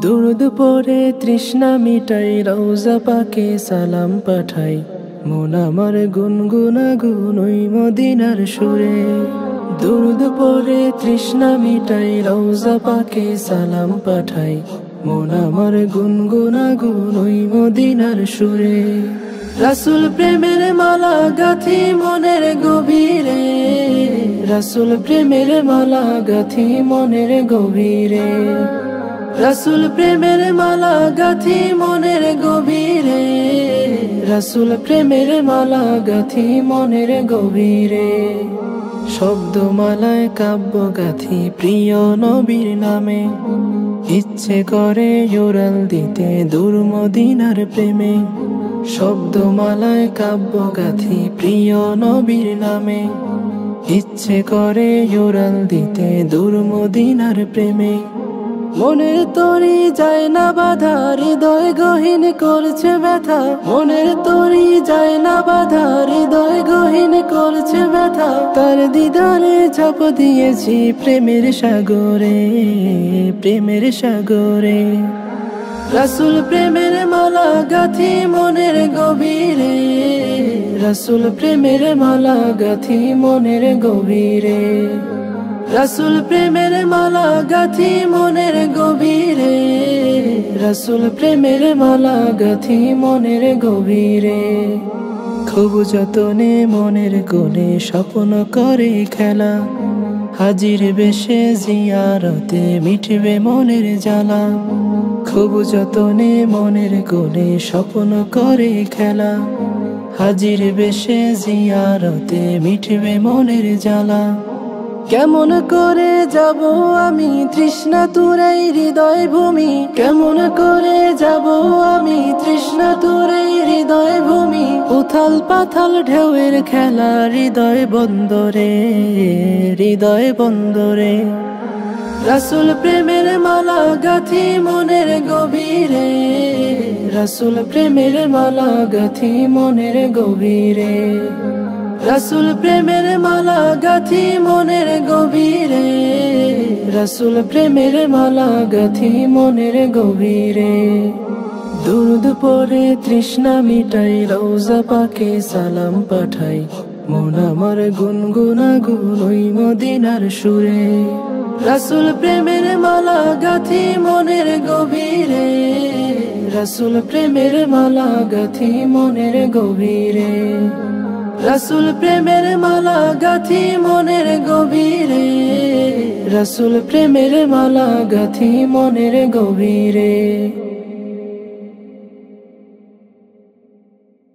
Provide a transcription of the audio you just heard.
দুরুদ পড়ে তৃষ্ণা মিটাই, রওজা পাকে সালাম পাঠাই, মন আমার গুনগুনা গুন ওই মদিনার সুরে। দুরুদ পড়ে তৃষ্ণা মিটাই, রওজা পাকে সালাম পাঠাই, মন আমার গুনগুনা গুন ওই মদিনার সুরে। রাসূল প্রেমের মালা গাথি মনের গভীরে, রাসূল প্রেমের মালা গাথি মনের গভীরে, রাসূল প্রেমের মালা গাথি মনের গভীরে, রাসূল প্রেমের মালা গাথি মনের গভীরে। শব্দমালায় কাব্য গাথি প্রিয় নবীর নামে, ইচ্ছে করে উড়াল দিতে দূর মদিনার প্রেমে। শব্দমালায় কাব্য গাথি প্রিয় নবীর নামে, ইচ্ছে করে উড়াল দিতে দূর মদিনার প্রেমে। মনের তরি যায় না বাধা, হৃদয় গহীন করছে ব্যথা, মনের তরি যায় না বাধা, হৃদয় গহীন করছে ব্যথা। তার দিদারে ঝাঁপ দিয়েছি প্রেমের সাগরে, প্রেমের সাগরে। রাসূল প্রেমের মালা গাথি মনের গভীরে, রাসূল প্রেমের মালা গাথি মনের গভীরে, রাসূল প্রেমের মালা গাথি মনের গভীরে, রাসূল প্রেমের মালা গাথি মনের গভীরে। খুব যতনে মনের কোণে স্বপ্ন করে খেলা, হাজির বেশে জিয়ারতে মিটবে মনের জ্বালা। খুব যতনে মনের কোণে স্বপ্ন করে খেলা, হাজির বেশে জিয়ারতে মিটবে মনের জ্বালা। কেমন করে যাব আমি তৃষ্ণা তুরাই হৃদয় ভূমি, কেমন করে যাব আমি তৃষ্ণা তুরাই হৃদয় ভূমি। উথাল পাথাল ঢেউয়ের খেলা হৃদয় বন্দরে, হৃদয় বন্দরে। রাসূল প্রেমের মালা গাথি মনের গভীরে, রাসূল প্রেমের মালা গাথি মনের গভীরে, রাসূল প্রেমের মালা গাথি মনের গভীরে, রাসূল প্রেমের মালা গাথি মনের গভীরে। দুরুদ পড়ে তৃষ্ণা মিটাই, রওজা পাকে সালাম পাঠাই, মন আমার গুনগুনা গুন ওই মদিনার সুরে। রাসূল প্রেমের মালা গাথি মনের গভীরে, রাসূল প্রেমের মালা গাথি মনের গভীরে, রাসূল প্রেমের মালা গাথি মনের গভীরে, রাসূল প্রেমের মালা গাথি মনের গভীরে।